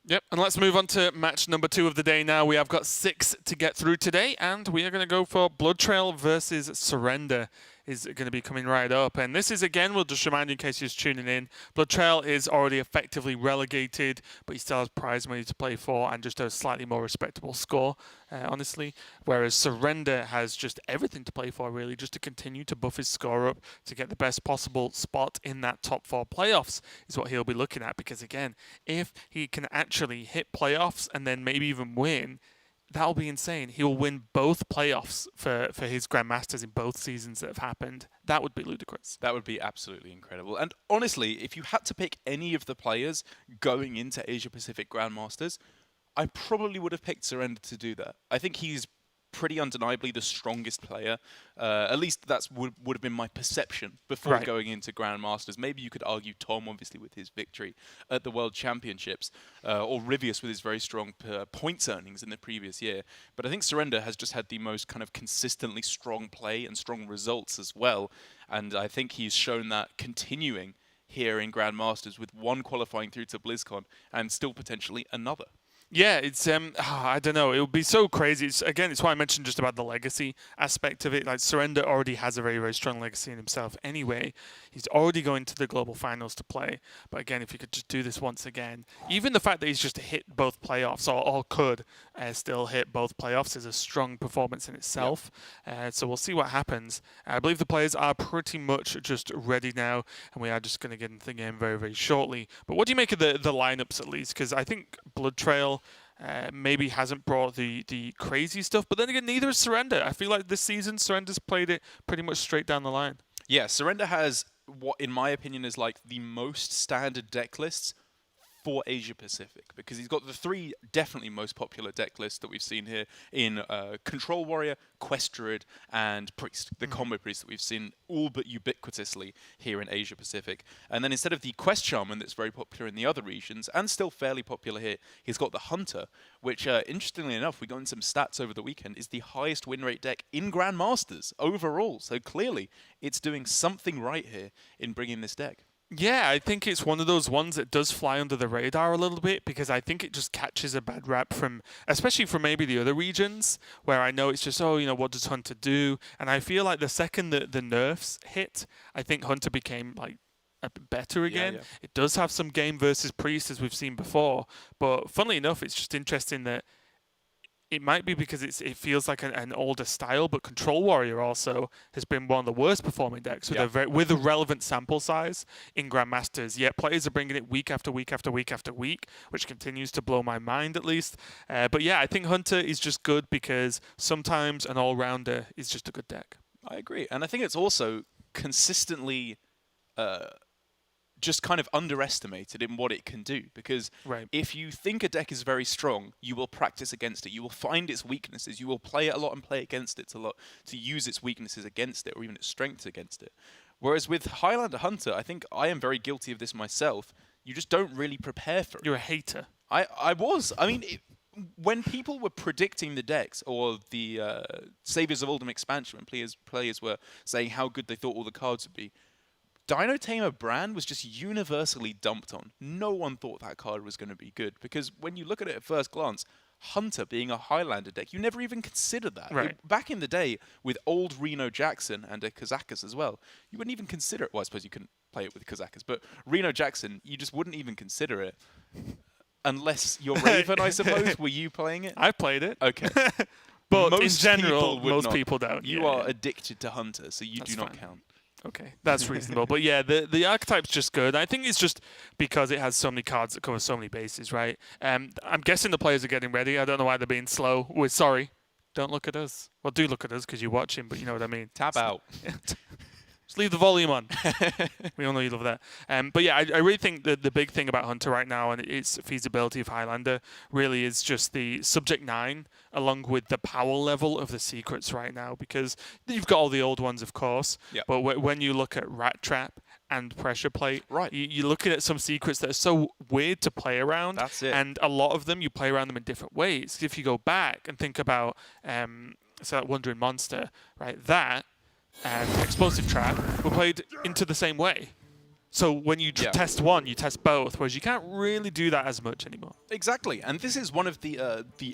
Yep, and let's move on to match number 2 of the day now. We have got 6 to get through today, and we are going to go for BloodTrail versus Surrender is going to be coming right up. And this is, again, we'll just remind you in case you're just tuning in, BloodTrail is already effectively relegated, but he still has prize money to play for and just a slightly more respectable score, honestly. Whereas Surrender has just everything to play for, really, just to continue to buff his score up to get the best possible spot in that top 4 playoffs is what he'll be looking at. Because, again, if he can actually hit playoffs and then maybe even win, that'll be insane. He'll win both playoffs for his Grandmasters in both seasons that have happened. That would be ludicrous. That would be absolutely incredible. And honestly, if you had to pick any of the players going into Asia Pacific Grandmasters, I probably would have picked Surrender to do that. I think he's pretty undeniably the strongest player. At least that would have been my perception before going into Grandmasters. Maybe you could argue Tom, obviously, with his victory at the World Championships, or Rivius with his very strong points earnings in the previous year. But I think Surrender has just had the most kind of consistently strong play and strong results as well. And I think he's shown that continuing here in Grandmasters with one qualifying through to BlizzCon and still potentially another. Yeah, it's I don't know. It would be so crazy. It's why I mentioned just about the legacy aspect of it. Like Surrender already has a very, very strong legacy in himself. Anyway, he's already going to the global finals to play. But again, if he could just do this once again, even the fact that he's just hit both playoffs or could still hit both playoffs is a strong performance in itself. Yep. So we'll see what happens. I believe the players are pretty much just ready now, and we are just going to get into the game very, very shortly. But what do you make of the lineups at least? Because I think BloodTrail maybe hasn't brought the crazy stuff, but then again, neither is Surrender. I feel like this season, Surrender's played it pretty much straight down the line. Yeah, Surrender has what, in my opinion, is like the most standard deck lists for Asia Pacific, because he's got the 3 definitely most popular deck lists that we've seen here in Control Warrior, Quest Druid, and Priest, the combo priest that we've seen all but ubiquitously here in Asia Pacific. And then instead of the Quest Shaman that's very popular in the other regions and still fairly popular here, he's got the Hunter, which interestingly enough, we got in some stats over the weekend, is the highest win rate deck in Grandmasters overall. So clearly it's doing something right here in bringing this deck. Yeah, I think it's one of those ones that does fly under the radar a little bit, because I think it just catches a bad rap from, especially from maybe the other regions, where I know it's just, oh, you know, what does Hunter do? And I feel like the second that the nerfs hit, I think Hunter became like a bit better again. Yeah. It does have some game versus Priest as we've seen before, but funnily enough, it's just interesting that it might be because it feels like an older style, but Control Warrior also has been one of the worst performing decks with a relevant sample size in Grandmasters. Yet players are bringing it week after week after week after week, which continues to blow my mind at least. But yeah, I think Hunter is just good because sometimes an all-rounder is just a good deck. I agree. And I think it's also consistently just kind of underestimated in what it can do, because if you think a deck is very strong, you will practice against it, you will find its weaknesses, you will play it a lot and play against it a lot to use its weaknesses against it or even its strengths against it. Whereas with Highlander Hunter, I think I am very guilty of this myself, you just don't really prepare for it. You're a hater. I was. I mean, when people were predicting the decks, or the Saviors of Oldham expansion, when players were saying how good they thought all the cards would be, Dino Tamer Brand was just universally dumped on. No one thought that card was going to be good, because when you look at it at first glance, Hunter being a Highlander deck, you never even consider that. Right. Back in the day, with old Reno Jackson and a Kazakus as well, you wouldn't even consider it. Well, I suppose you couldn't play it with Kazakus, but Reno Jackson, you just wouldn't even consider it. Unless you're Raven, I suppose. Were you playing it? I played it. Okay. But in general, most people don't. You are addicted to Hunter, so you do not count. Okay, that's reasonable. But yeah, the archetype's just good. I think it's just because it has so many cards that cover so many bases, right? I'm guessing the players are getting ready. I don't know why they're being slow. We're sorry. Don't look at us. Well, do look at us because you're watching, but you know what I mean. Tab out. Just leave the volume on. We all know you love that. But yeah, I really think that the big thing about Hunter right now and its feasibility of Highlander really is just the Subject 9 along with the power level of the secrets right now, because you've got all the old ones, of course, but when you look at Rat Trap and Pressure Plate, you're looking at some secrets that are so weird to play around. That's it. And a lot of them, you play around them in different ways. If you go back and think about so that Wandering Monster, right, that and Explosive Trap were played into the same way. So when you test one, you test both, whereas you can't really do that as much anymore. Exactly, and this is one of the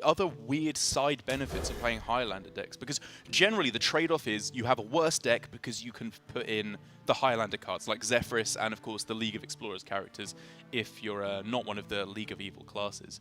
other weird side benefits of playing Highlander decks, because generally the trade-off is you have a worse deck because you can put in the Highlander cards, like Zephyrus and, of course, the League of Explorers characters, if you're not one of the League of Evil classes.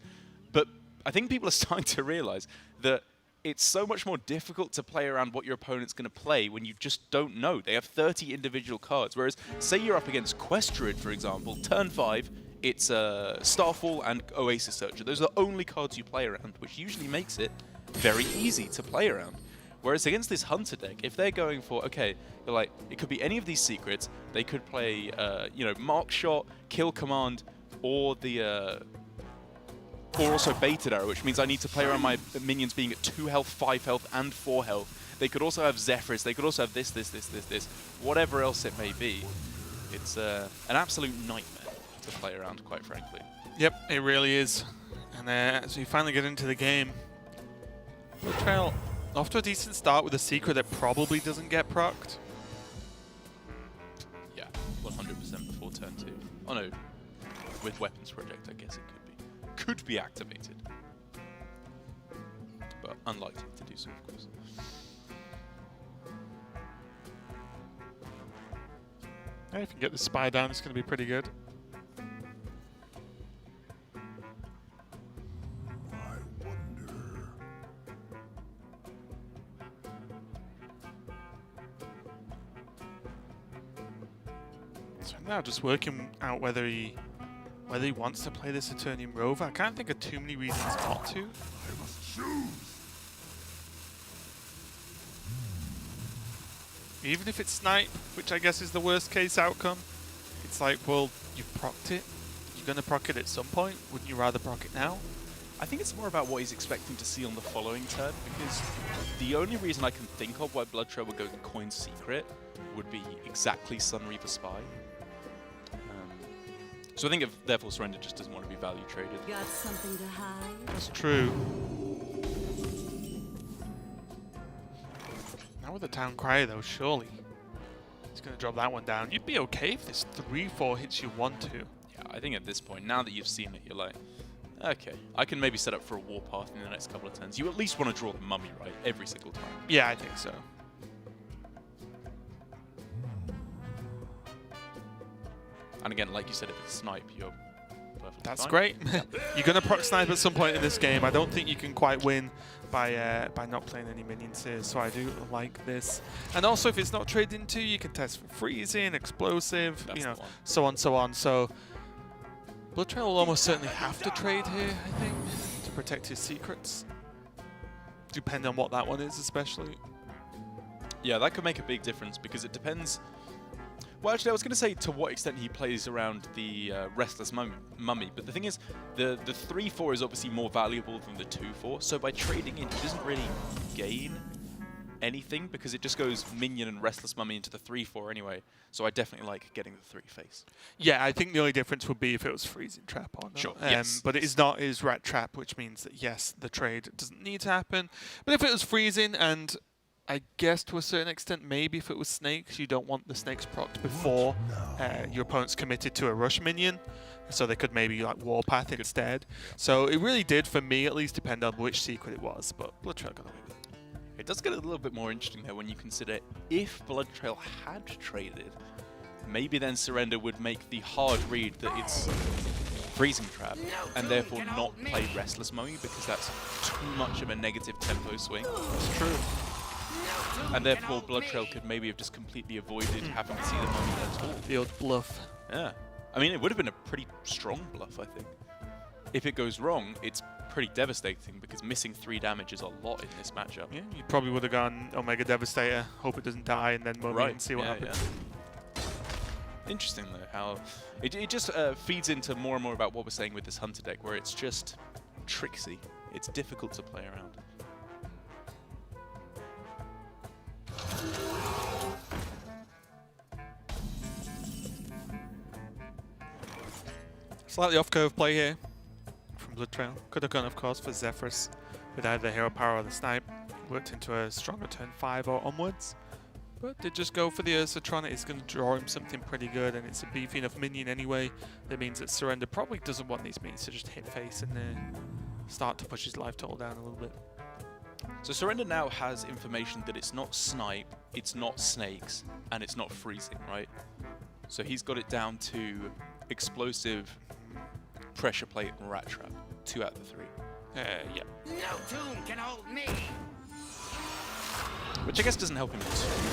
But I think people are starting to realize that it's so much more difficult to play around what your opponent's going to play when you just don't know. They have 30 individual cards, whereas say you're up against Quest Druid, for example, turn 5, it's Starfall and Oasis Searcher. Those are the only cards you play around, which usually makes it very easy to play around. Whereas against this Hunter deck, if they're going for, okay, they're like, it could be any of these secrets, they could play, you know, Mark Shot, Kill Command, or the... or also Baited Arrow, which means I need to play around my minions being at 2 health, 5 health, and 4 health. They could also have Zephyrus, they could also have this, whatever else it may be. It's an absolute nightmare to play around, quite frankly. Yep, it really is. And as we finally get into the game, BloodTrail off to a decent start with a secret that probably doesn't get procced. Yeah, 100% before turn 2. Oh no, with Weapons Project, I guess it could be activated, but unlikely to do so, of course. Yeah, if you can get the spy down, it's going to be pretty good. So now just working out whether he wants to play this Eternium Rover. I can't think of too many reasons not to. Even if it's Snipe, which I guess is the worst case outcome, it's like, well, you've procced it. You're going to proc it at some point. Wouldn't you rather proc it now? I think it's more about what he's expecting to see on the following turn, because the only reason I can think of why BloodTrail would go to Coin Secret would be exactly Sunreaver Spy. So I think if therefore Surrender just doesn't want to be value traded. Got something to hide? That's true. Now with the Town Crier though, surely he's going to drop that one down. You'd be okay if this 3-4 hits you 1-2. Yeah, I think at this point, now that you've seen it, you're like, okay, I can maybe set up for a Warpath in the next couple of turns. You at least want to draw the Mummy, right? Every single time. Yeah, I think so. And again, like you said, if it's Snipe, you're perfectly That's fine. great. You're going to proc Snipe at some point in this game. I don't think you can quite win by not playing any minions here, so I do like this. And also, if it's not traded into, you can test for freezing, explosive, That's you know, the one. so on, so on. So BloodTrail will almost certainly have to trade here, I think, to protect his secrets. Depending on what that one is, especially. Yeah, that could make a big difference because it depends. Well, actually, I was going to say to what extent he plays around the Restless Mummy, but the thing is, the 3-4 is obviously more valuable than the 2-4, so by trading in, he doesn't really gain anything because it just goes Minion and Restless Mummy into the 3-4 anyway, so I definitely like getting the 3-face. Yeah, I think the only difference would be if it was Freezing Trap or not. Sure, yes. But it is not is Rat Trap, which means that, yes, the trade doesn't need to happen. But if it was Freezing and I guess to a certain extent, maybe if it was snakes, you don't want the snakes procced before your opponent's committed to a rush minion, so they could maybe like Warpath instead. So it really did, for me at least, depend on which secret it was, but BloodTrail got away with it. It does get a little bit more interesting there when you consider if BloodTrail had traded, maybe then Surrender would make the hard read that it's Freezing Trap, and therefore not play Restless Mummy because that's too much of a negative tempo swing. That's true. And therefore BloodTrail could maybe have just completely avoided having to see the Mummy at all. The old bluff. Yeah. I mean, it would have been a pretty strong bluff, I think. If it goes wrong, it's pretty devastating because missing 3 damage is a lot in this matchup. Yeah, you probably would have gone Omega Devastator, hope it doesn't die, and then Mummy and see what happens. Yeah. Interesting, though, how it just feeds into more and more about what we're saying with this Hunter deck, where it's just tricksy. It's difficult to play around. Slightly off-curve play here from BloodTrail. Could have gone, of course, for Zephyrus with either the Hero Power or the Snipe. Worked into a stronger turn 5 or onwards. But they just go for the Ursatron. It's going to draw him something pretty good, and it's a beefy enough minion anyway. That means that Surrender probably doesn't want these minions to just hit face and start to push his life total down a little bit. So Surrender now has information that it's not Snipe, it's not Snakes, and it's not Freezing, right? So he's got it down to Explosive, Pressure Plate, and Rat Trap. 2 out of the 3. Yeah. No tomb can hold me. Which I guess doesn't help him too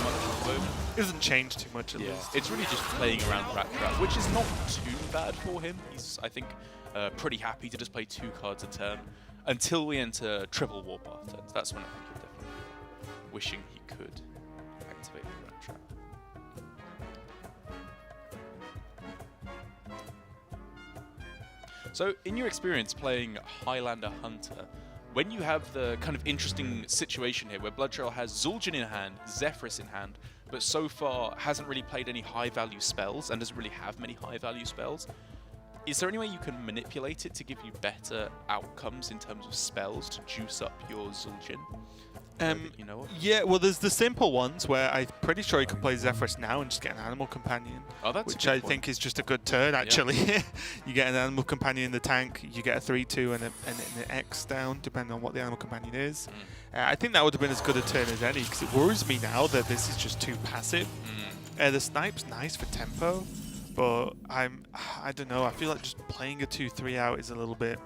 much at the moment. It doesn't change too much at Yeah, least. it's really just playing around Rat Trap, which is not too bad for him. He's, I think, pretty happy to just play 2 cards a turn until we enter triple Warpath turns. That's when I think he'll definitely be wishing he could activate the Rat Trap. So, in your experience playing Highlander Hunter, when you have the kind of interesting situation here where BloodTrail has Zul'jin in hand, Zephrys in hand, but so far hasn't really played any high-value spells and doesn't really have many high-value spells, is there any way you can manipulate it to give you better outcomes in terms of spells to juice up your Zul'jin? You know what? Yeah, well, there's the simple ones where I'm pretty sure you can play Zephrys now and just get an Animal Companion. Oh, that's which a good I point. think is just a good turn, actually. You get an Animal Companion in the tank, you get a 3-2 and an X down, depending on what the Animal Companion is. I think that would have been as good a turn as any, because it worries me now that this is just too passive. The Snipe's nice for tempo, but I don't know, I feel like just playing a 2-3 out is a little bit...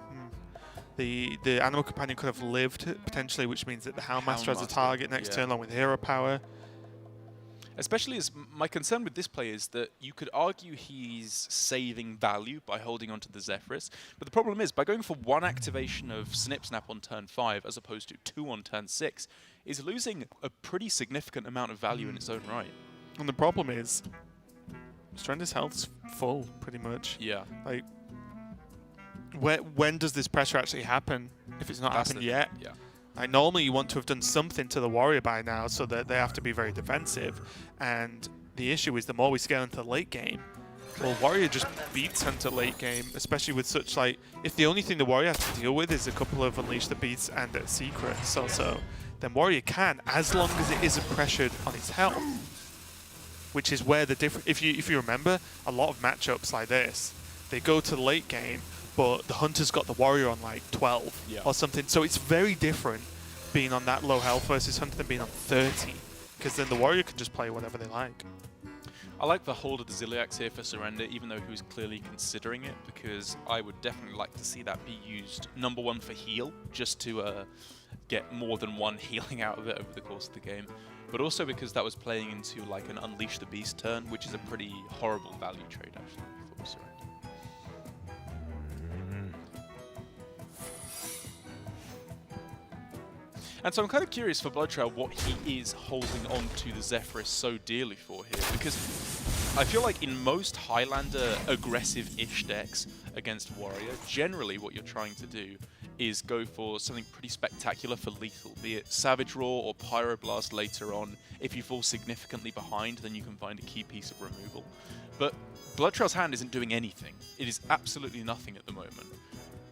The Animal Companion could have lived, potentially, which means that the Houndmaster has a target next turn along with hero power. Especially as my concern with this play is that you could argue he's saving value by holding onto the Zephrys, but the problem is by going for 1 activation of Snip Snap on turn 5 as opposed to 2 on turn 6 is losing a pretty significant amount of value in its own right. And the problem is, Surrender's health's full, pretty much. Yeah. Like, when does this pressure actually happen if it's not happened yet? Yeah. Like, normally you want to have done something to the warrior by now so that they have to be very defensive. And the issue is the more we scale into the late game, well, warrior just beats Hunter late game, especially with such, like, if the only thing the warrior has to deal with is a couple of Unleash the Beasts and Secrets also, then warrior can, as long as it isn't pressured on his health. Which is where the difference, if you remember, a lot of matchups like this, they go to the late game, but the Hunter's got the warrior on like 12 or something. So it's very different being on that low health versus Hunter than being on 30. Because then the warrior can just play whatever they like. I like the hold of the Ziliax here for Surrender, even though he was clearly considering it, because I would definitely like to see that be used, number 1, for heal, just to get more than 1 healing out of it over the course of the game. But also because that was playing into like an Unleash the Beast turn, which is a pretty horrible value trade actually for Surrender. And so I'm kind of curious for BloodTrail what he is holding on to the Zephrys so dearly for here, because I feel like in most Highlander aggressive-ish decks against Warrior, generally what you're trying to do is go for something pretty spectacular for lethal, be it Savage Roar or Pyroblast later on. If you fall significantly behind, then you can find a key piece of removal. But BloodTrail's hand isn't doing anything. It is absolutely nothing at the moment.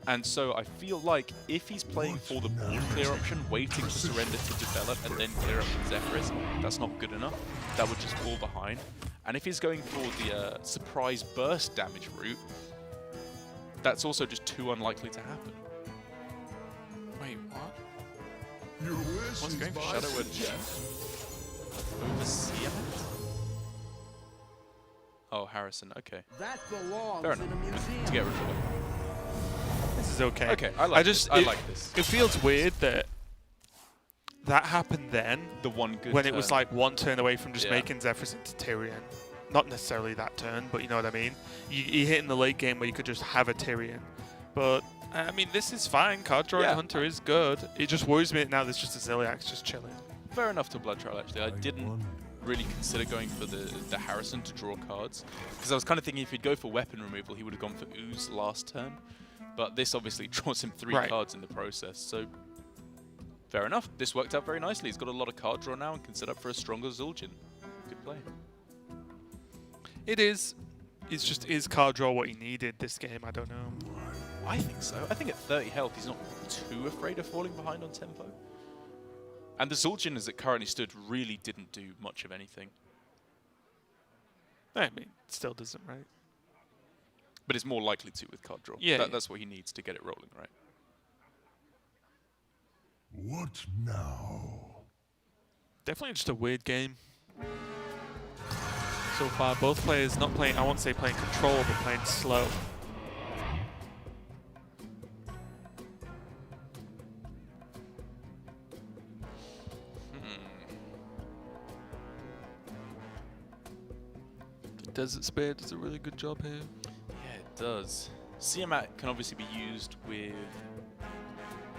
And so I feel like if he's playing for the board clear option, waiting for Surrender to develop and then clear up with Zephrys, that's not good enough. That would just fall behind. And if he's going for the surprise burst damage route, that's also just too unlikely to happen. Wait, what? What's going for Shadow Word Overseer? Oh, Harrison, okay. That belongs Fair in a enough. museum. To get rid of it. This is okay. Okay, I like this. I like this. It feels weird that that happened then, The one good when it was turn. like 1 turn away from just Yeah. making Zephrys into Tyrion. Not necessarily that turn, but you know what I mean? You hit in the late game where you could just have a Tyrion. But, I mean, this is fine. Card drawing Yeah. Hunter is good. It just worries me that now there's just a Ziliax just chilling. Fair enough to BloodTrail, actually. I didn't really consider going for the Harrison to draw cards, because I was kind of thinking if he'd go for weapon removal, he would have gone for Ooze last turn. But this obviously draws him 3 cards in the process, so fair enough. This worked out very nicely. He's got a lot of card draw now and can set up for a stronger Zul'jin. Good play. It is. It's just, is card draw what he needed this game? I don't know. I think so. I think at 30 health, he's not too afraid of falling behind on tempo. And the Zul'jin, as it currently stood, really didn't do much of anything. I mean, it still doesn't, right? But it's more likely to with card draw. Yeah. That's what he needs to get it rolling, right? What now? Definitely just a weird game. So far, both players not playing, I won't say playing control, but playing slow. The Desert Spear does a really good job here. Yeah, it does. Siamat can obviously be used with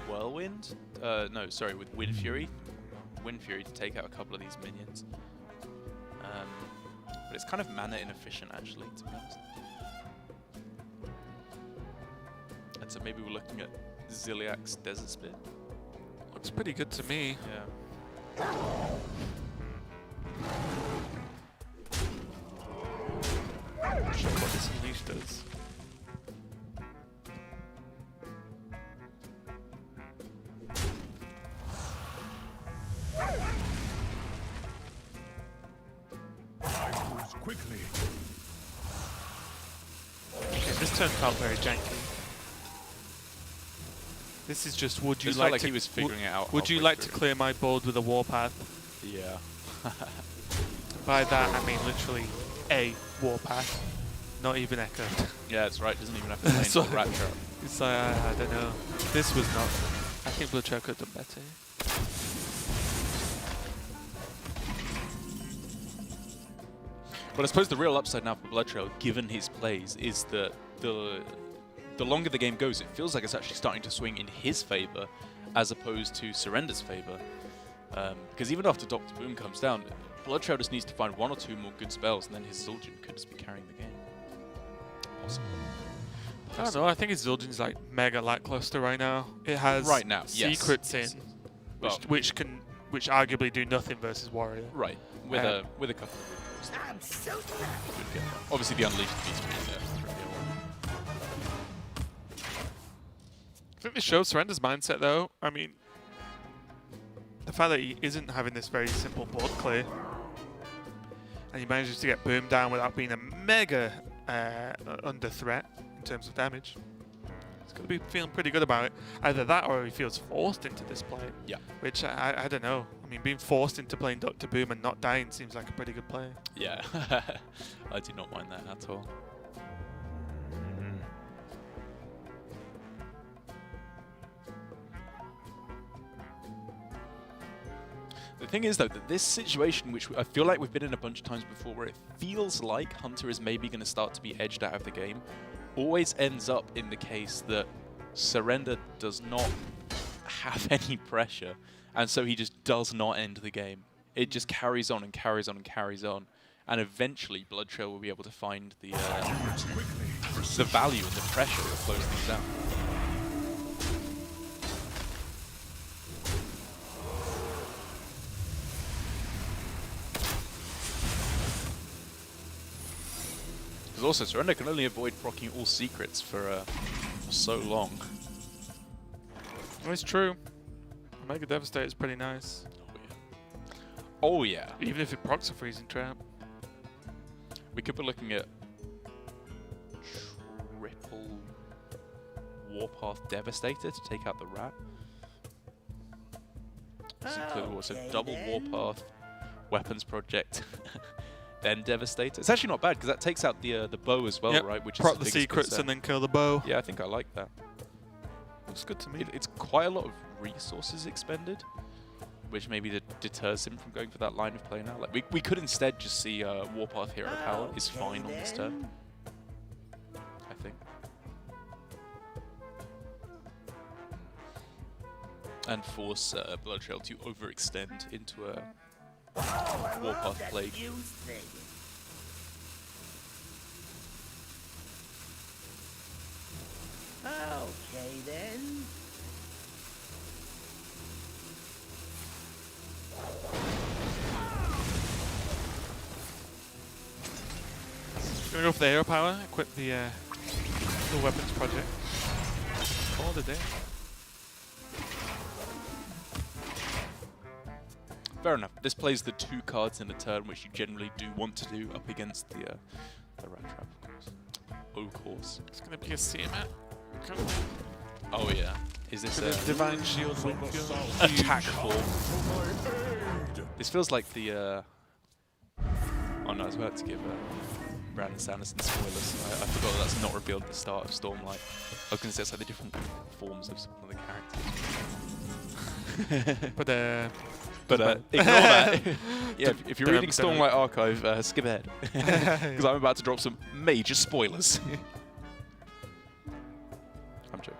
Whirlwind. No, sorry, with Wind Fury. Wind Fury to take out a couple of these minions. But it's kind of mana inefficient, actually, to be honest. And so maybe we're looking at Ziliak's Desert Spear. Looks pretty good to me. Yeah. Not sure what this Unleash does. Quickly. Okay, this turn felt very janky. This is just, would you It felt like to... he was figuring it out. Would you halfway like to through. clear my board with a Warpath? Yeah. By that, I mean literally a Warpath, not even echoed. Yeah, that's right. Doesn't even have to So- play Rat Trap. It's like, I don't know. This was not... I think BloodTrail could have done better. But I suppose the real upside now for BloodTrail, given his plays, is that the longer the game goes, it feels like it's actually starting to swing in his favor, as opposed to Surrender's favor. Because even after Dr. Boom comes down, BloodTrail just needs to find one or two more good spells, and then his Zul'jin could just be carrying the game. Awesome. I don't know, I think his Zul'jin's like mega lackluster right now. It has Right now, yes. secrets Yes. in, Well, which arguably do nothing versus Warrior. right, with a couple of I'm so good get there. Obviously the Unleashed needs to be there. I think this shows Surrender's mindset though. I mean, the fact that he isn't having this very simple board clear, and he manages to get Boom down without being a mega under threat in terms of damage. He's going to be feeling pretty good about it. Either that or he feels forced into this play. Yeah. Which, I don't know. I mean, being forced into playing Dr. Boom and not dying seems like a pretty good play. Yeah, I do not mind that at all. The thing is, though, that this situation, which I feel like we've been in a bunch of times before, where it feels like Hunter is maybe going to start to be edged out of the game, always ends up in the case that Surrender does not have any pressure, and so he just does not end the game. It just carries on and carries on and carries on, and eventually BloodTrail will be able to find the value and the pressure that slows things down. Because also Surrender can only avoid proccing all secrets for so long. Well, it's true. Mega Devastator is pretty nice. Oh yeah. Even if it procs a freezing trap. We could be looking at triple Warpath Devastator to take out the rat. This includes also double Warpath, Weapons Project, then Devastator. It's actually not bad because that takes out the bow as well, Yep. right? Which Proc is the biggest secrets concern. and then kill the bow. Yeah, I think I like that. Looks good to me. It's quite a lot of resources expended, which maybe deters him from going for that line of play now. Like we could instead just see Warpath Hero Power is fine on this turn, I think. And force BloodTrail to overextend into a Warpath Plague. Okay then. Gonna go for the Hero Power, equip the Weapons Project. Call it a day. Fair enough. This plays the 2 cards in a turn, which you generally do want to do up against the rat trap, of course. Of course. It's going to be a CMAT. Oh yeah. Is this a Divine Shield Winfield? attack form? This feels like the. Oh no, I was about to give Brandon Sanderson spoilers. I forgot that that's not revealed at the start of Stormlight. I was going to say it's like the different forms of some of the characters. But ignore that. Yeah, if you're reading Dun, dun. Stormlight Archive, skip ahead. Because I'm about to drop some major spoilers. I'm joking.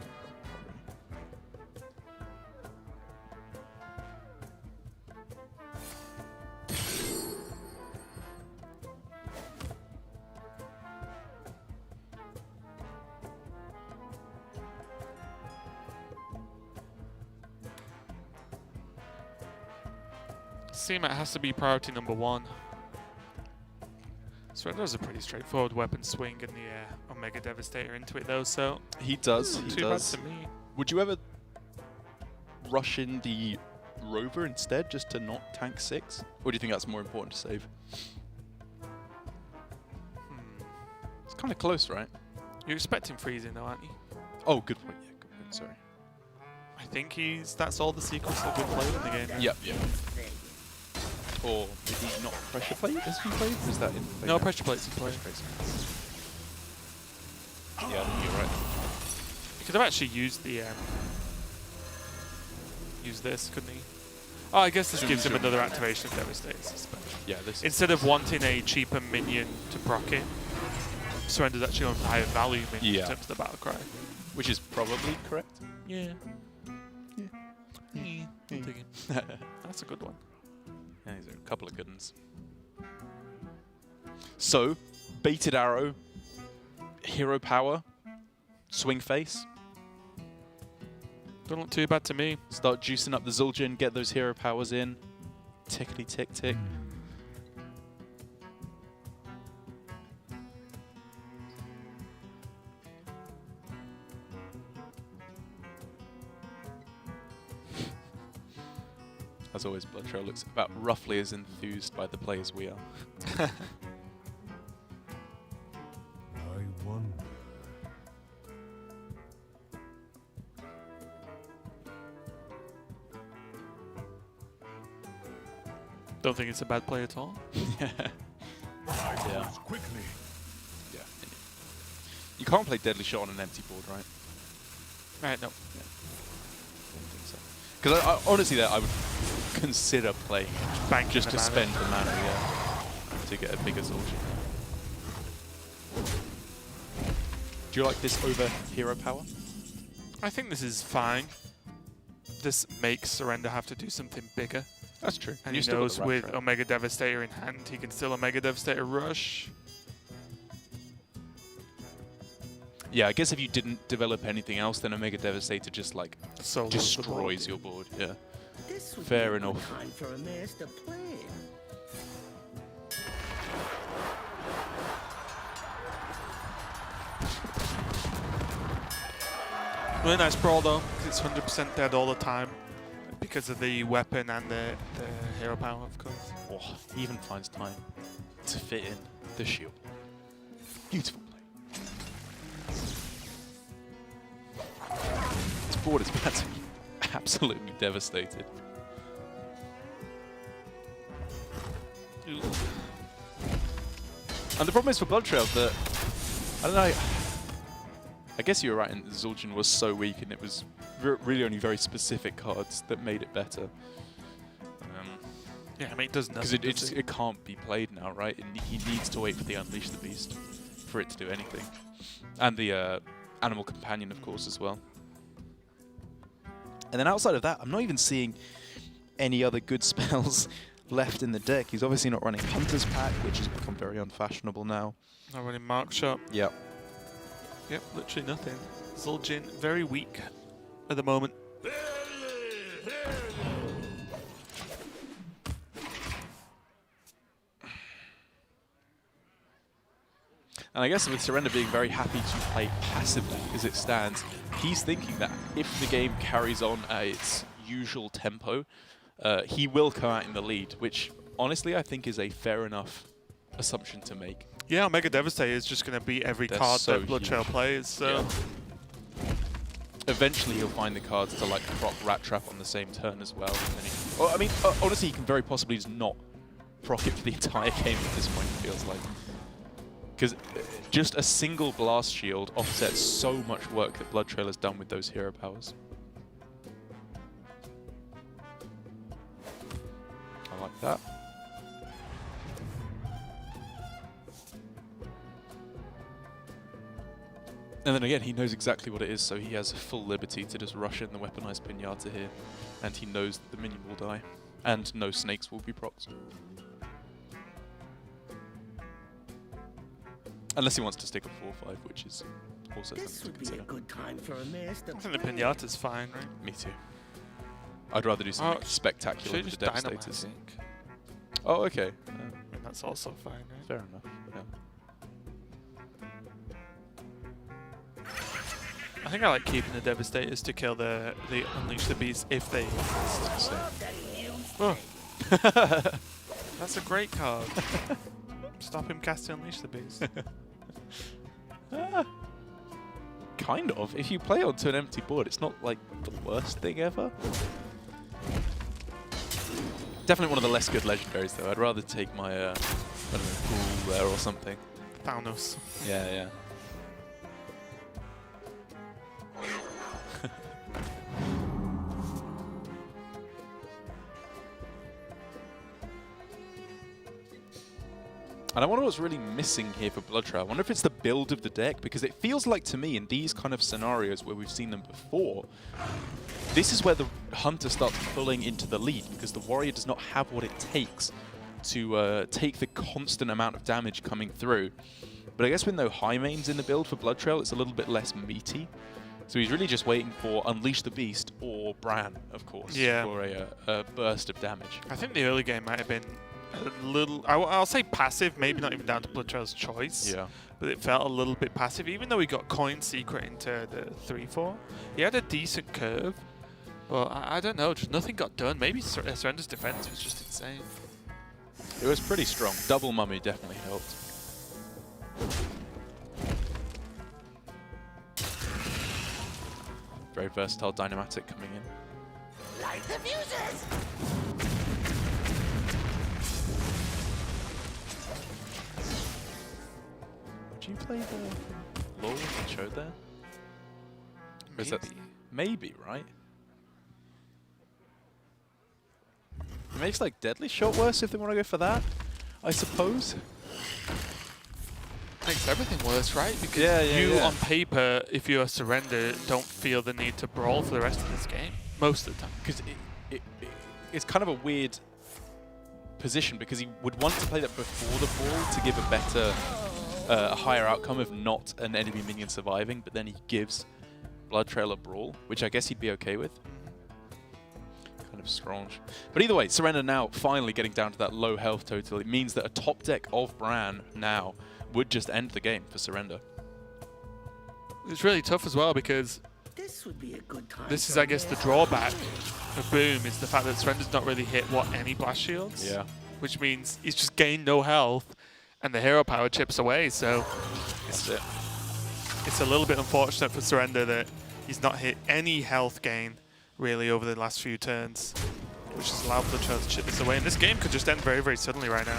CMAT has to be priority number 1. Surrender has a pretty straightforward weapon swing and the Omega Devastator into it though, so He does. not He too does. bad to me. Would you ever rush in the Rover instead, just to not tank 6? Or do you think that's more important to save? It's kind of close, right? You're expecting freezing though, aren't you? Oh, good point. Yeah, good point. Sorry. I think that's all the sequels that we've played in the game. Right? Yep. Or maybe not pressure plate as we played? Is that in play No, now? pressure plates in play. Yeah, I think you're right. He could have actually used the use this, couldn't he? Oh, I guess this gives him another activation of Devastator Suspension. Yeah, this. Instead of wanting a cheaper minion to proc it, Surrender's actually on higher value minion in terms of the battle cry. Which is probably correct. Yeah. I'll take it. That's a good one. Yeah, these are a couple of good ones. So, baited arrow, hero power, swing face. Don't look too bad to me. Start juicing up the Zul'jin, get those hero powers in. Tickety tick tick. As always, BloodTrail looks about roughly as enthused by the play as we are. I wonder. Don't think it's a bad play at all. Yeah. Quickly. Yeah. You can't play Deadly Shot on an empty board, right? Right, no. Because I honestly, that I would consider playing Banking just the to mana. spend the mana, yeah, to get a bigger Zul'jin. Do you like this over hero power? I think this is fine. This makes Surrender have to do something bigger. That's true. And he knows with Omega Devastator in hand, he can still Omega Devastator rush. Yeah, I guess if you didn't develop anything else, then Omega Devastator just like So destroys your board. Yeah. This would Fair be a good enough. time for a master plan. Really nice brawl though, because it's 100% dead all the time because of the weapon and the hero power, of course. Oh, he even finds time to fit in the shield. Beautiful play. This board is about to be absolutely devastated. And the problem is for BloodTrail that, I don't know, I guess you were right in that Zul'jin was so weak and it was really only very specific cards that made it better. Yeah, I mean, it does Because nothing. does it can't be played now, right? He needs to wait for the Unleash the Beast for it to do anything. And the Animal Companion, of course, as well. And then outside of that, I'm not even seeing any other good spells left in the deck. He's obviously not running Hunter's Pack, which has become very unfashionable now. Not running Mark Shot. Yep. Yep, literally nothing. Zul'jin, very weak at the moment. And I guess with Surrender being very happy to play passively as it stands, he's thinking that if the game carries on at its usual tempo, he will come out in the lead, which honestly I think is a fair enough assumption to make. Yeah, Omega Devastator is just going to beat every They're card so that BloodTrail huge. plays. So Eventually he'll find the cards to like proc Rat Trap on the same turn as well. And then well, I mean, honestly, he can very possibly just not proc it for the entire game at this point, it feels like. Because just a single Blast Shield offsets so much work that BloodTrail has done with those hero powers. I like that. And then again, he knows exactly what it is, so he has full liberty to just rush in the weaponized Pinata here. And he knows that the minion will die. And no snakes will be procced. Unless he wants to stick a 4-5, which is also This something to would be a consider. good time for a master I think the plan. Pinata's fine, right? Me too. I'd rather do something Oh, spectacular Should with just the Dynamite, I Devastators. think. Oh, okay. I mean, that's also fine, right? Fair enough. Yeah. I think I like keeping the Devastators to kill the Unleash the Beast if they exist. So. Oh. That's a great card. Stop him casting Unleash the Beast. Kind of. If you play onto an empty board, it's not like the worst thing ever. Definitely one of the less good legendaries, though. I'd rather take my, I don't know, Ghoul there or something. Thanos. Yeah, yeah. And I wonder what's really missing here for BloodTrail. I wonder if it's the build of the deck, because it feels like to me in these kind of scenarios where we've seen them before, this is where the Hunter starts pulling into the lead, because the Warrior does not have what it takes to take the constant amount of damage coming through. But I guess with no high mains in the build for BloodTrail, it's a little bit less meaty. So he's really just waiting for Unleash the Beast or Bran, of course, Yeah. for a burst of damage. I think the early game might have been a little, I'll say passive, maybe not even down to BloodTrail's choice. Yeah. But it felt a little bit passive, even though he got Coin Secret into the 3-4. He had a decent curve, but I don't know, just nothing got done. Maybe Surrender's defense was just insane. It was pretty strong. Double Mummy definitely helped. Very versatile Dynamatic coming in. Light the fuses! Would you play the lore that showed there? Or is that maybe, right? It makes like Deadly Shot worse if they want to go for that, I suppose. Makes everything worse, right? Because Yeah, on paper, if you are Surrender, don't feel the need to brawl for the rest of this game. Most of the time. Because it's kind of a weird position, because he would want to play that before the brawl to give a better, a higher outcome of not an enemy minion surviving, but then he gives BloodTrail a brawl, which I guess he'd be okay with. Kind of strange. But either way, Surrender now finally getting down to that low health total. It means that a top deck of Bran now would just end the game for Surrender. It's really tough as well because This would be a good time. this is, for I a guess, the master drawback plan. of Boom is the fact that Surrender's not really hit any blast shields. Yeah. Which means he's just gained no health and the hero power chips away. So That's it. it's a little bit unfortunate for Surrender that he's not hit any health gain really over the last few turns, which has allowed BloodTrail to chip this away. And this game could just end very, very suddenly right now.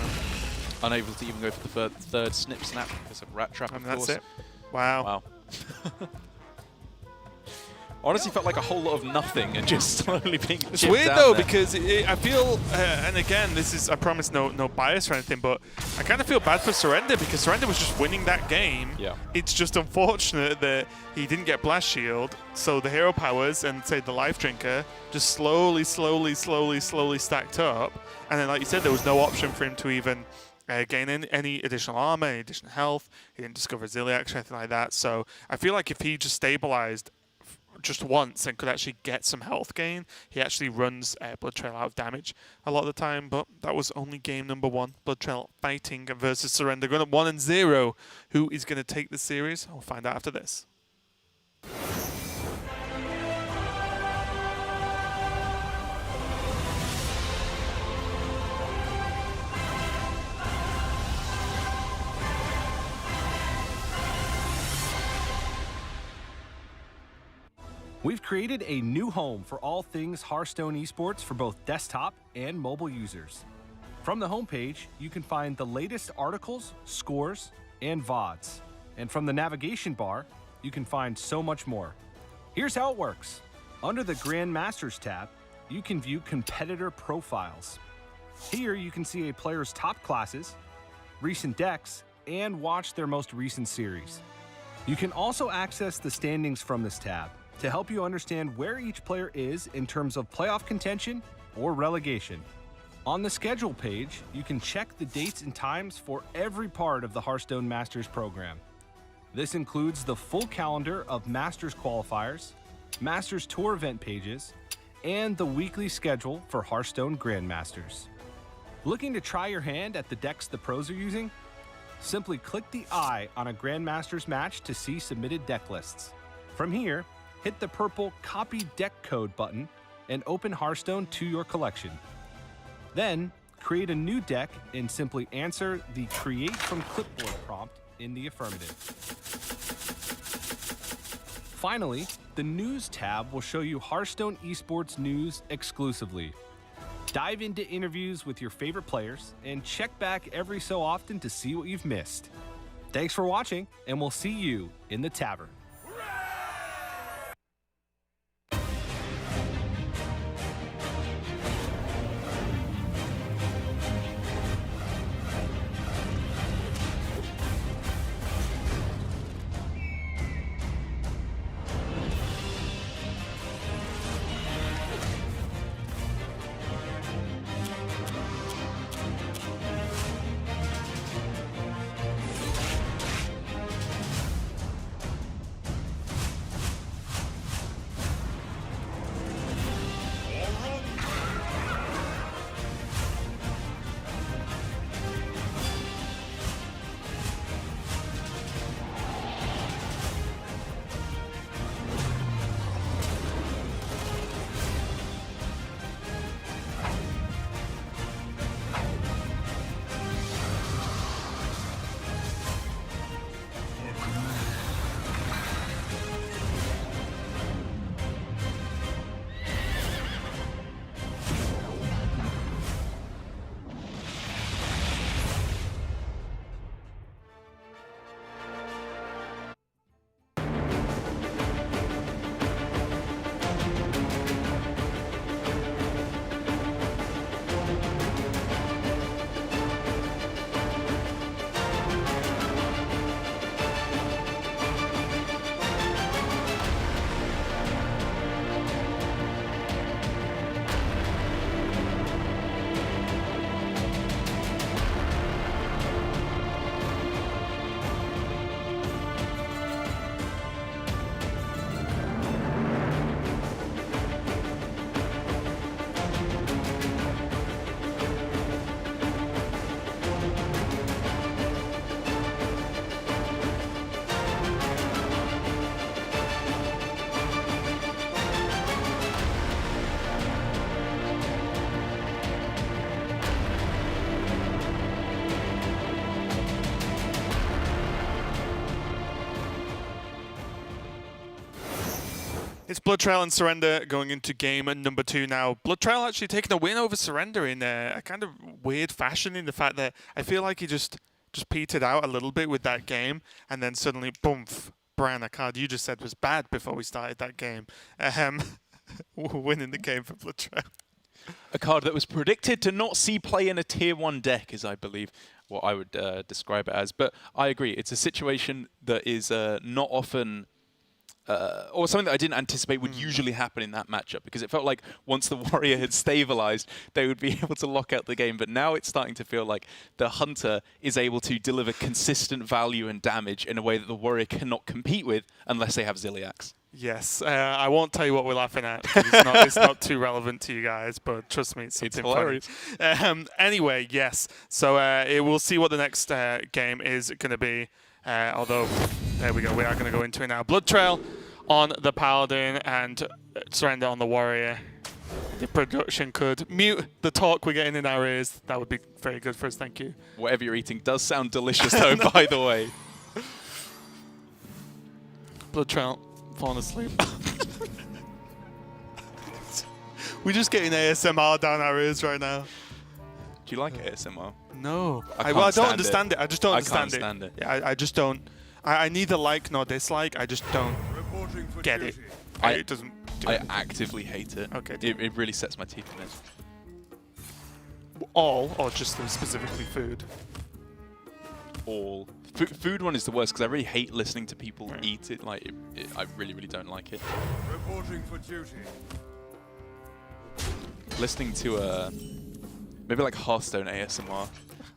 Unable to even go for the third snip snap because of Rat Trap, And of that's course. it. Wow. Wow. Honestly felt like a whole lot of nothing and just slowly being It's chipped weird down though there. because I feel, and again, this is, I promise no bias or anything, but I kind of feel bad for Surrender because Surrender was just winning that game. Yeah. It's just unfortunate that he didn't get Blast Shield, so the hero powers and say the Life Drinker just slowly stacked up, and then like you said, there was no option for him to even gain any additional armor, any additional health. He didn't discover Ziliax or anything like that. So I feel like if he just stabilized just once and could actually get some health gain, he actually runs BloodTrail out of damage a lot of the time. But that was only game number 1. BloodTrail fighting versus Surrender, going up 1-0. Who is going to take the series? I'll find out after this. We've created a new home for all things Hearthstone Esports for both desktop and mobile users. From the homepage, you can find the latest articles, scores, and VODs. And from the navigation bar, you can find so much more. Here's how it works. Under the Grandmasters tab, you can view competitor profiles. Here you can see a player's top classes, recent decks, and watch their most recent series. You can also access the standings from this tab to help you understand where each player is in terms of playoff contention or relegation. On the schedule page, you can check the dates and times for every part of the Hearthstone Masters program. This includes the full calendar of Masters qualifiers, Masters Tour event pages, and the weekly schedule for Hearthstone Grandmasters. Looking to try your hand at the decks the pros are using? Simply click the eye on a Grandmasters match to see submitted deck lists. From here, hit the purple Copy Deck Code button and open Hearthstone to your collection. Then, create a new deck and simply answer the Create from Clipboard prompt in the affirmative. Finally, the News tab will show you Hearthstone Esports news exclusively. Dive into interviews with your favorite players and check back every so often to see what you've missed. Thanks for watching, and we'll see you in the tavern. It's BloodTrail and Surrender going into game number 2 now. BloodTrail actually taking a win over Surrender in a kind of weird fashion, in the fact that I feel like he just petered out a little bit with that game, and then suddenly, boom, Brian, a card you just said was bad before we started that game. Winning the game for BloodTrail. A card that was predicted to not see play in a tier 1 deck is, I believe, what I would describe it as. But I agree, it's a situation that is not often... or something that I didn't anticipate would usually happen in that matchup, because it felt like once the Warrior had stabilized, they would be able to lock out the game. But now it's starting to feel like the Hunter is able to deliver consistent value and damage in a way that the Warrior cannot compete with unless they have Ziliax. Yes, I won't tell you what we're laughing at. It's not too relevant to you guys, but trust me, it's something hilarious. funny. Anyway, yes. So we'll see what the next game is going to be. Although, there we go. We are going to go into it now. BloodTrail on the Paladin and Surrender on the Warrior. The production could mute the talk we're getting in our ears. That would be very good for us. Thank you. Whatever you're eating does sound delicious, though, by the way. BloodTrail falling asleep. We're just getting ASMR down our ears right now. Do you like ASMR? No. I Well, I can't don't stand understand it. I just don't I can't understand stand it. Yeah, I just don't. I neither like nor dislike. I just don't Reporting for get it. duty. It doesn't do I anything. actively hate it. Okay. It really sets my teeth in it. All or just specifically food? All. Food one is the worst because I really hate listening to people eat it. Like, I really, really don't like it. Reporting for duty. Listening to maybe like Hearthstone ASMR,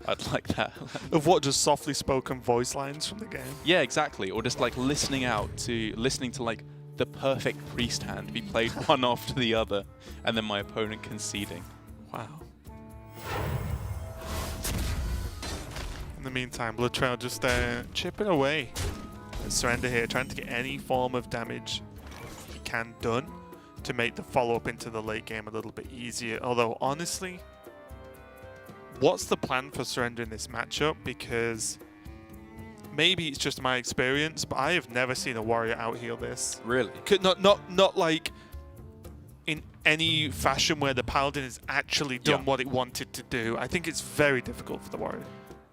I'd like that. Of what? Just softly spoken voice lines from the game? Yeah, exactly. Or just like listening to like the perfect priest hand be played one after the other, and then my opponent conceding. Wow. In the meantime, BloodTrail just chipping away at Surrender here, trying to get any form of damage he can done to make the follow-up into the late game a little bit easier. Although, honestly, what's the plan for Surrender in this matchup? Because maybe it's just my experience, but I have never seen a warrior out-heal this. Really? Not like in any fashion where the Paladin has actually done what it wanted to do. I think it's very difficult for the warrior.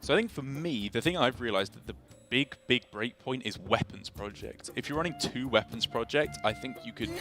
So I think for me, the thing I've realized that the big break point is weapons project. If you're running 2 weapons project, I think you could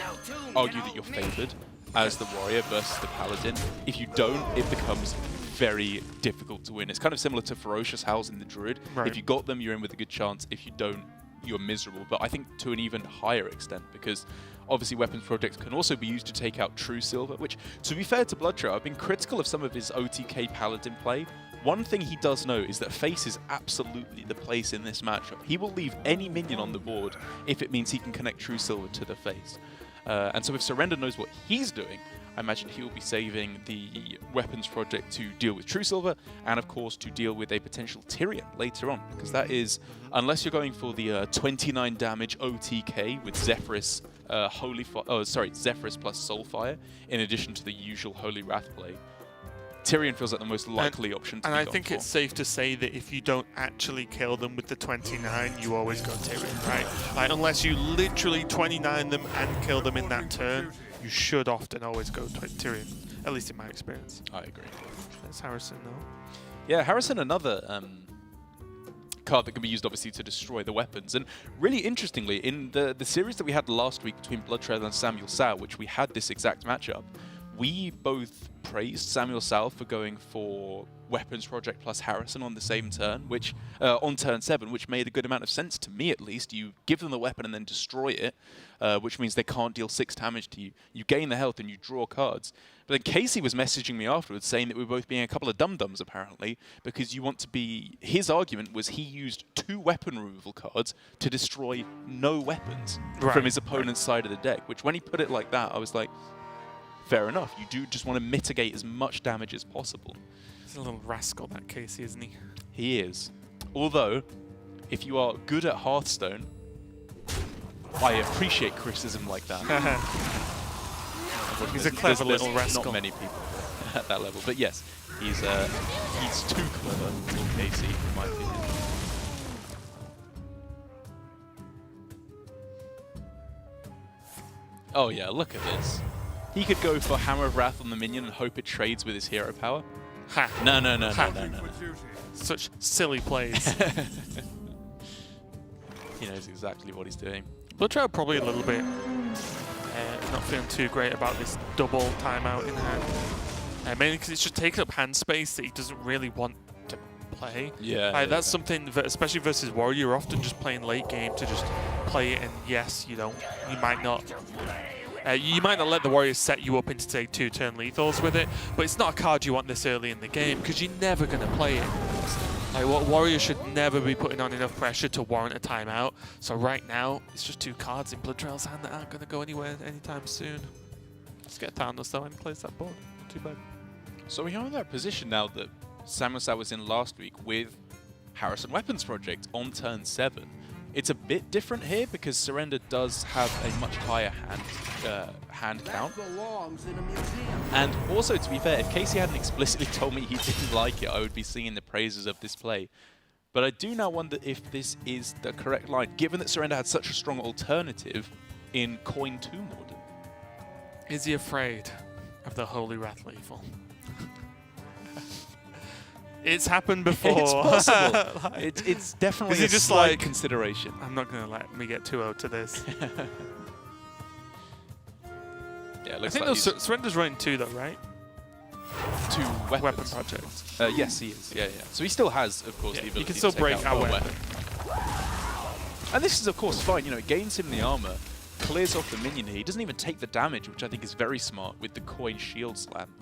argue that you're favored as the warrior versus the paladin. If you don't, it becomes very difficult to win. It's kind of similar to ferocious howls in the druid. Right. If you got them, you're in with a good chance. If you don't, you're miserable. But I think to an even higher extent, because obviously weapons projects can also be used to take out true silver, which, to be fair to BloodTrail, I've been critical of some of his OTK paladin play. One thing he does know is that face is absolutely the place in this matchup. He will leave any minion on the board if it means he can connect true silver to the face. And so if Surrender knows what he's doing, I imagine he will be saving the weapons project to deal with true silver, and of course to deal with a potential Tyrion later on, because that is, unless you're going for the 29 damage OTK with Zephyrus, Zephyrus plus Soulfire, in addition to the usual Holy Wrath play, Tyrion feels like the most likely option to be And I gone think for. it's safe to say that if you don't actually kill them with the 29, you always go Tyrion, right? Like, unless you literally 29 them and kill them in that turn, you should often always go Tyrion, at least in my experience. I agree. There's Harrison, though. Yeah, Harrison, another card that can be used, obviously, to destroy the weapons. And really interestingly, in the series that we had last week between BloodTrail and Samuel Sao, which we had this exact matchup, we both praised Samuel Sao for going for Weapons Project plus Harrison on the same turn, which on turn 7, which made a good amount of sense to me at least. You give them the weapon and then destroy it, which means they can't deal 6 damage to you. You gain the health and you draw cards. But then Casey was messaging me afterwards saying that we were both being a couple of dum-dums apparently, because you want to be... His argument was he used 2 weapon removal cards to destroy no weapons from his opponent's side of the deck, which when he put it like that, I was like, fair enough. You do just want to mitigate as much damage as possible. He's a little rascal, that Casey, isn't he? He is. Although, if you are good at Hearthstone, I appreciate criticism like that. He's a clever There's little rascal. Not many people at that level, but yes, he's too clever, little Casey, in my opinion. Oh yeah, look at this. He could go for Hammer of Wrath on the minion and hope it trades with his hero power. Ha. No. For duty. Such silly plays. He knows exactly what he's doing. BloodTrail probably a little bit not feeling too great about this double timeout in hand. Mainly because it's just taking up hand space that he doesn't really want to play. Yeah. That's something that, especially versus Warrior, you're often just playing late game to just play it, and yes, you might not let the Warriors set you up into, say, 2-turn lethals with it, but it's not a card you want this early in the game because you're never going to play it. Like, Warrior should never be putting on enough pressure to warrant a timeout. So right now, it's just 2 cards in BloodTrail's hand that aren't going to go anywhere anytime soon. Let's get Thanos though and plays that board. Not too bad. So we are in that position now that Samuel Sao was in last week with Harrison Weapons Project on turn 7. It's a bit different here because Surrender does have a much higher hand count. And also, to be fair, if Casey hadn't explicitly told me he didn't like it, I would be singing the praises of this play. But I do now wonder if this is the correct line, given that Surrender had such a strong alternative in Coin 2 Morden. Is he afraid? of the Holy Wrath Lethal. It's happened before. It's possible. It's definitely Is he a just slight like- consideration. I'm not going to let me get too out to this. Yeah, it I looks think like those Surrender's running 2 though, right? he's two Weapon weapons. projects. Yes, he is. Yeah, yeah. So he still has, of course, Yeah, the you ability can still to take break out our a weapon. And this is, of course, fine. You know, it gains him the armor, clears off the minion here. He doesn't even take the damage, which I think is very smart with the coin shield slam.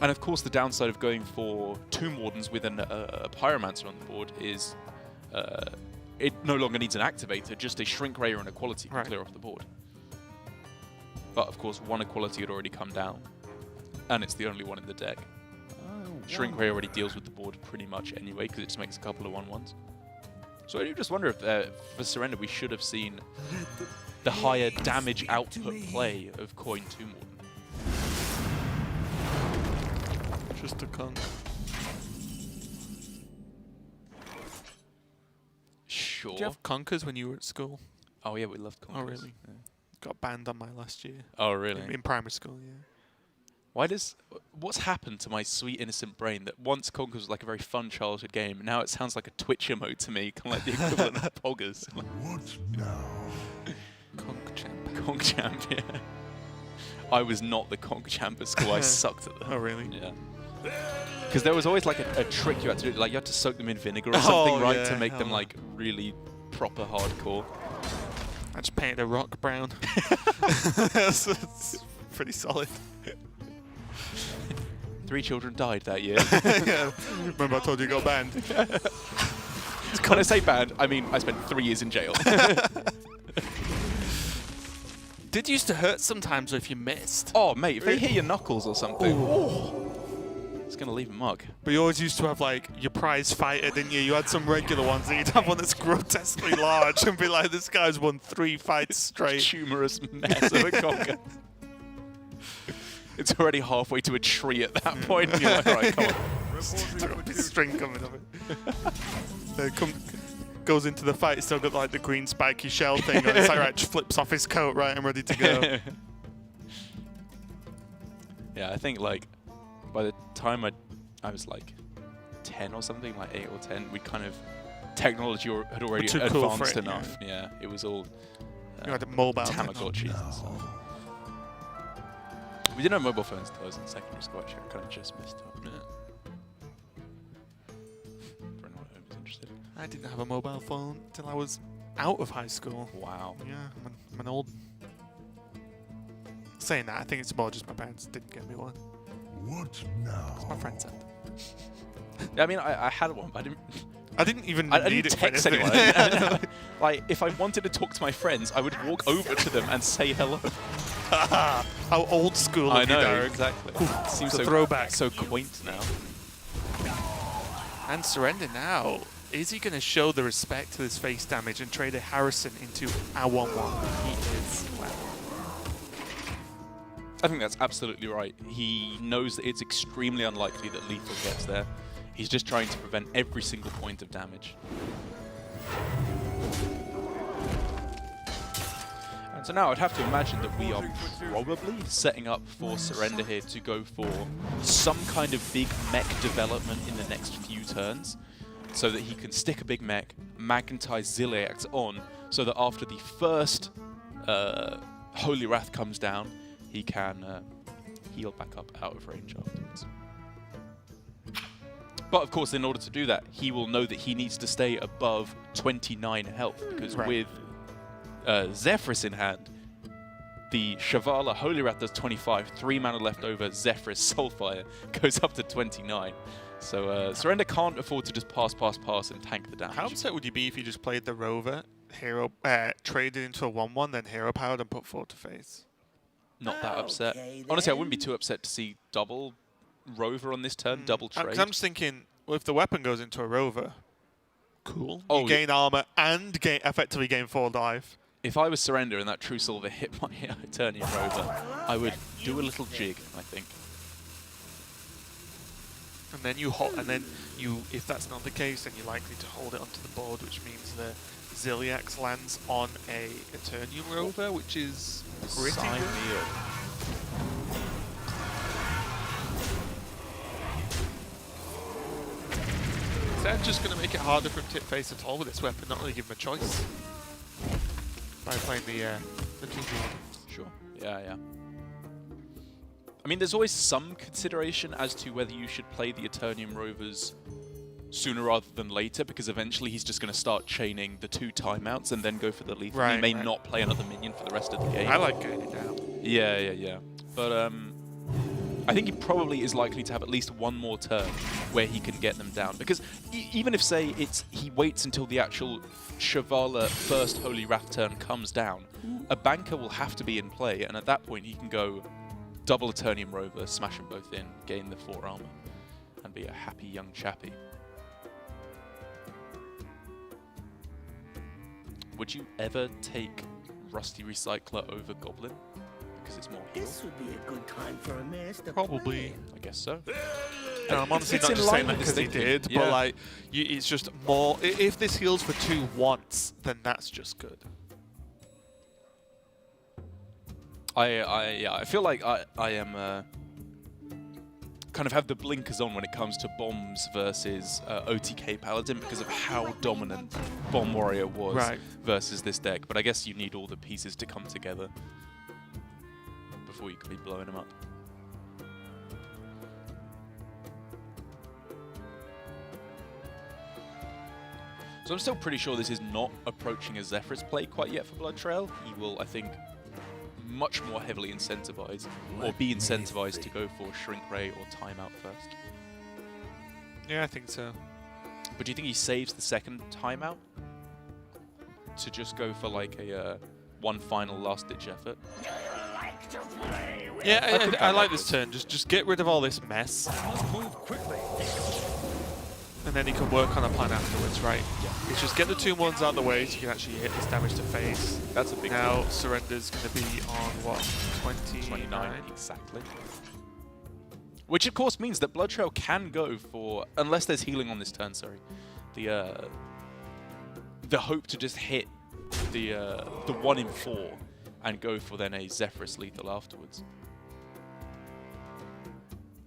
And of course, the downside of going for Tomb Wardens with a Pyromancer on the board is it no longer needs an activator, just a Shrink Ray and Equality can Right. clear off the board. But of course, one Equality had already come down, and it's the only one in the deck. Shrink Ray already deals with the board pretty much anyway, because it just makes a couple of 1/1s. So I do just wonder if for Surrender we should have seen the higher damage output play of Coin Tomb Warden. Just a con. Sure. Did you have Conkers when you were at school? Oh yeah, we loved Conquest. Oh, really? Yeah. Got banned on my last year. Oh really? In primary school, yeah. What's happened to my sweet innocent brain that once Conquest was like a very fun childhood game, now it sounds like a Twitch emote to me, kind of like the equivalent of Poggers. What now? Conk champ. Conk Champ, yeah. I was not the Conk Champ at school, I sucked at them. Oh, really? Yeah. Because there was always like a trick you had to do, like you had to soak them in vinegar or something, right, yeah, to make them hell like really proper hardcore. I just painted a rock brown. It's pretty solid. 3 children died that year. Yeah. Remember I told you you got banned? When I say banned, I mean I spent 3 years in jail. Did used to hurt sometimes if you missed. Oh, mate, if they hit your knuckles or something, it's going to leave a mark. But you always used to have like your prize fighter, didn't you? You had some regular ones, and you'd have one that's grotesquely large and be like, this guy's won 3 fights straight. Tumorous mess of a conker. It's already halfway to a tree at that point. And you're like, all right, come on. Reporting for duty. String coming of it. Goes into the fight, still got like the green spiky shell thing. And it's like, right, just flips off his coat, right, I'm ready to go. Yeah, I think like by the time I was like 10 or something, like 8 or 10, we kind of technology had already too cool for advanced it, enough. Yeah, it was all You had a mobile. Tamagotchis and stuff. We didn't have mobile phones until I was in secondary school. Actually, I kind of just missed out. Yeah. For anyone who's interested. I didn't have a mobile phone till I was out of high school. Wow. Yeah, I'm an old. Saying that, I think it's more just my parents didn't get me one. What now? My friends had. I mean, I had one, but I didn't even I need didn't it for text anything. anyone. Like, if I wanted to talk to my friends, I would walk over to them and say hello. How old school I of you, know, Derek. exactly. Seems It's a so throwback. so quaint now. And Surrender now. Is he going to show the respect to this face damage and trade a Harrison into a 1/1? He is. Wow. I think that's absolutely right. He knows that it's extremely unlikely that Lethal gets there. He's just trying to prevent every single point of damage. And so now I'd have to imagine that we are probably setting up for Surrender here to go for some kind of big mech development in the next few turns, so that he can stick a big mech, magnetize Ziliax on, so that after the first Holy Wrath comes down, he can heal back up out of range afterwards. But of course, in order to do that, he will know that he needs to stay above 29 health, because with Zephyrus in hand, the Shavala Holy Wrath does 25, 3 mana left over, Zephyrus Soulfire goes up to 29. So Surrender can't afford to just pass and tank the damage. How upset would you be if you just played the Rover, hero, traded into a 1/1, then hero powered and put 4 to face? Not that upset. Okay, Honestly, I then. wouldn't be too upset to see double Rover on this turn, double trade. I'm just thinking, well, if the weapon goes into a Rover, cool. Oh, you gain armor and effectively gain 4 life. If I was Surrender and that True Silver hit my Eternian Rover, I would do a little jig, I think. And then if that's not the case, then you're likely to hold it onto the board, which means the Ziliax lands on a Eternium Rover, which is pretty Sign good. me up. instead just going to make it harder for him to hit face at all with this weapon, not really give him a choice by playing the 2-2. Sure. Yeah, yeah. I mean, there's always some consideration as to whether you should play the Eternium Rovers sooner rather than later, because eventually he's just going to start chaining the 2 timeouts and then go for the lethal. Right, he may right. not play another minion for the rest of the game. I like getting it down. Yeah, yeah, yeah. But I think he probably is likely to have at least one more turn where he can get them down. Because even if, say, he waits until the actual Shivala first Holy Wrath turn comes down, a banker will have to be in play, and at that point he can go double Eternium Rover, smash them both in, gain the 4 armor, and be a happy young chappy. Would you ever take Rusty Recycler over Goblin? Because it's more heal? This would be a good time for a master. Probably. I guess so. No, I'm honestly It's not in just saying line that with because he his thinking. did, Yeah. but like, it's just more. If this heals for 2 once, then that's just good. Yeah, I feel like I am kind of have the blinkers on when it comes to bombs versus OTK Paladin because of how dominant Bomb Warrior was versus this deck. But I guess you need all the pieces to come together before you can be blowing them up. So I'm still pretty sure this is not approaching a Zephyrus play quite yet for BloodTrail. He will, I think, much more heavily incentivize or be incentivized to go for Shrink Ray or Timeout first. Yeah, I think so. But do you think he saves the second Timeout to just go for like a one final last-ditch effort? Yeah, I like this turn. Just get rid of all this mess, and then he can work on a plan afterwards, right? Yeah. It's just get the 2-1s out of the way so you can actually hit this damage to face. That's a big Now deal. Surrender's going to be on what, 29? Exactly. Which of course means that BloodTrail can go for, unless there's healing on this turn, sorry, the hope to just hit the 1 in 4 and go for then a Zephyrus lethal afterwards.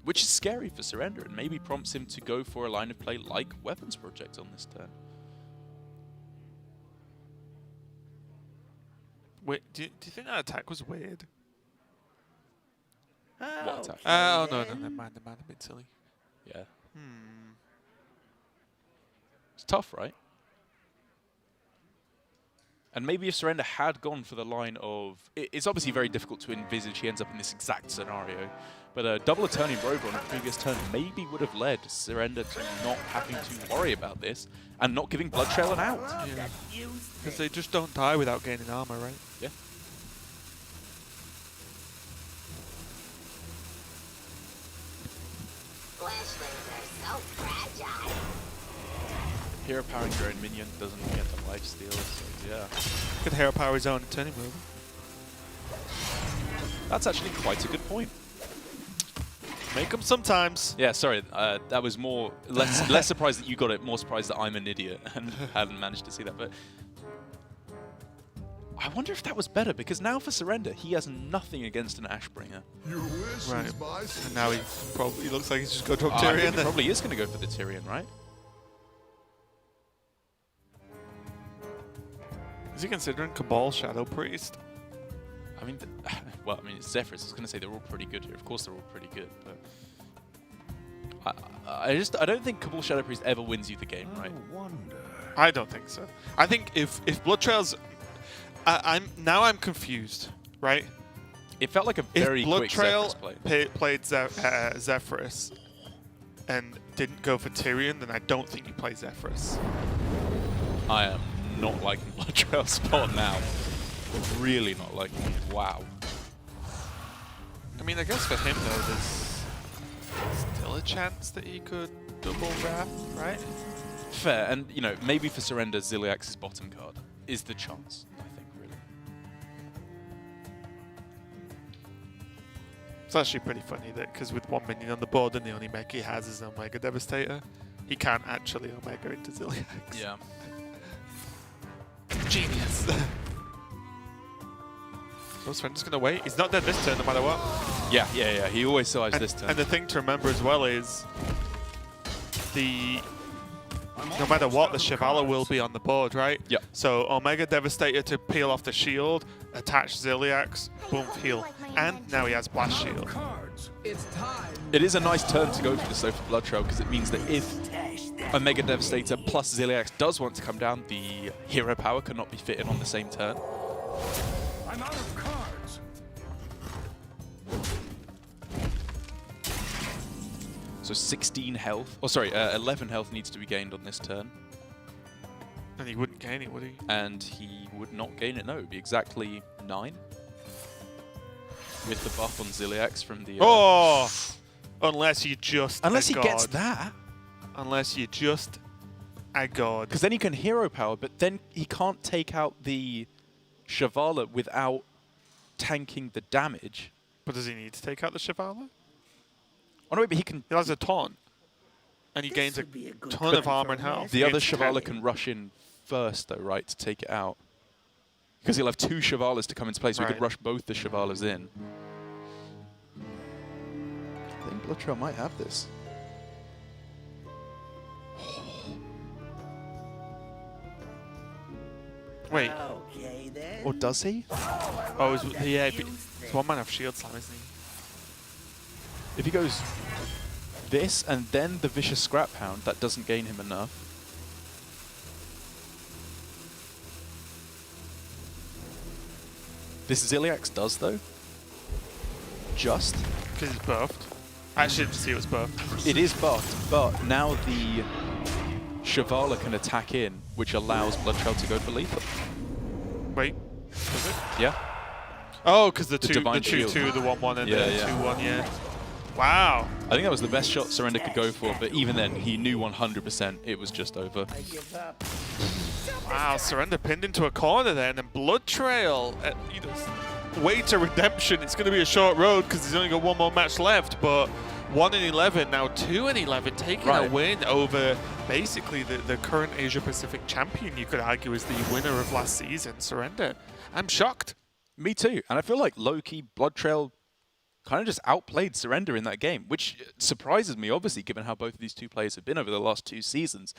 Which is scary for Surrender and maybe prompts him to go for a line of play like Weapons Project on this turn. Wait, do you think that attack was weird? What attack? Oh, no, never mind. The man a bit silly. Yeah. It's tough, right? And maybe if Surrender had gone for the line of... It's obviously very difficult to envisage he ends up in this exact scenario, but double Eternium Rover on a previous turn maybe would have led Surrender to not having to worry about this and not giving BloodTrail an out. Yeah. Because they just don't die without gaining armor, right? Yeah. Flashlings are so fragile. Hero powering your own minion doesn't get the lifesteal, so yeah. Could hero power his own turning move. That's actually quite a good point. Make them sometimes. Yeah, sorry, that was more less surprised that you got it, more surprised that I'm an idiot and hadn't managed to see that. But I wonder if that was better, because now for Surrender, he has nothing against an Ashbringer. Your wish Right. is my And now he looks like he's just going to drop I think Tyrion he then. probably is going to go for the Tyrion, right? Is he considering Cabal Shadow Priest? I mean, well, I mean, it's Zephyrus. I was going to say they're all pretty good here. Of course, they're all pretty good, but I don't think Cabal Shadow Priest ever wins you the game, right? wonder. I don't think so. I think if BloodTrail's, I'm confused, right? It felt like a very If quick Zephyrus BloodTrail play. played Zephyrus and didn't go for Tyrion, then I don't think you play Zephyrus. I am not liking BloodTrail's spot now. Really not liking it. Wow. I mean, I guess for him though, there's still a chance that he could double Wrath, right? Fair, and you know, maybe for Surrender, Ziliax's bottom card is the chance, I think, really. It's actually pretty funny that because with 1 minion on the board and the only mech he has is Omega Devastator, he can't actually Omega into Ziliax. Yeah. Genius. So Surrender's going to wait. He's not dead this turn no matter what. Yeah. He always survives And, this turn. and the thing to remember as well is the no matter what, the Shivala will be on the board, right? Yep. So Omega Devastator to peel off the shield, attach Ziliax, boom, heal. And now he has Blast Shield. It is a nice turn to go for this though for BloodTrail, because it means that if Omega Devastator plus Ziliax does want to come down, the hero power cannot be fitted on the same turn. I'm out of cards. So 16 health, or sorry, 11 health needs to be gained on this turn. And he wouldn't gain it, would he? And he would not gain it, no, it would be exactly 9. With the buff on Ziliax from the... Oh! Unless you just Unless a he gets god. that. Unless you just a god. Because then he can hero power, but then he can't take out the Shivala without tanking the damage. But does he need to take out the Shivala? Oh no, wait, but he can... He has a taunt. And he gains a would be a good ton of time armor for and a health. The He other gains Shivala 10. can rush in first, though, right, to take it out. Because he'll have 2 Shivalas to come into play, so he Right. could rush both the Shivalas in. I think BloodTrail might have this. Wait. Okay then. Or does he? Oh, yeah. It's one man of shield slam, isn't he? If he goes this and then the Vicious Scrap Hound, that doesn't gain him enough. This Ziliax does, though. Just. Because he's buffed. I should see it was buffed. It is buffed, but now the Shivala can attack in, which allows BloodTrail to go for lethal. Wait. Was it? Yeah. Oh, because the Divine 2-2, Shield. the 1-1 and Yeah, the yeah. 2-1, yeah. Wow. I think that was the best shot Surrender could go for, but even then, he knew 100% it was just over. I give up. Wow, Surrender pinned into a corner then, and BloodTrail, way to redemption. It's going to be a short road because he's only got one more match left, but 1-11, now 2-11, taking a Right. win over basically the current Asia-Pacific champion, you could argue, is the winner of last season, Surrender. I'm shocked. Me too, and I feel like low-key BloodTrail kind of just outplayed Surrender in that game, which surprises me, obviously, given how both of these two players have been over the last 2 seasons.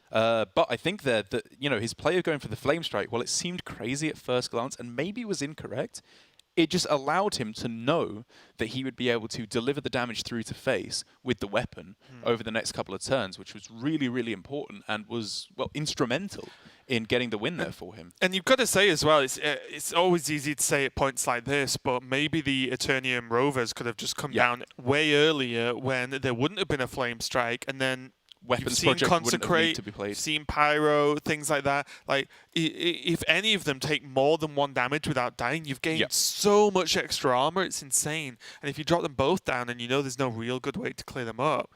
But I think that his play of going for the Flame Strike, while it seemed crazy at first glance and maybe was incorrect, it just allowed him to know that he would be able to deliver the damage through to face with the weapon over the next couple of turns, which was really, really important and was, well, instrumental in getting the win there for him. And you've got to say as well, it's always easy to say at points like this, but maybe the Eternium Rovers could have just come down way earlier when there wouldn't have been a Flame Strike, and then Weapons you've seen Project wouldn't have needed Consecrate, to be played. you've seen Pyro, things like that. Like, if any of them take more than 1 damage without dying, you've gained so much extra armor, it's insane. And if you drop them both down and you know there's no real good way to clear them up,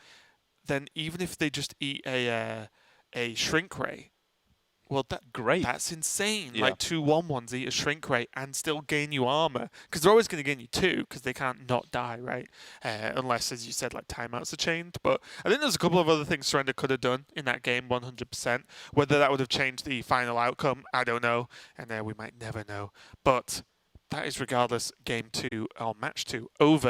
then even if they just eat a Shrink Ray, well, that's insane. Yeah. Like 2 1-1s eat a Shrink Ray and still gain you armor. Because they're always going to gain you 2 because they can't not die, right? Unless, as you said, like timeouts are changed. But I think there's a couple of other things Surrender could have done in that game 100%. Whether that would have changed the final outcome, I don't know. And we might never know. But that is regardless game 2 or match 2 over.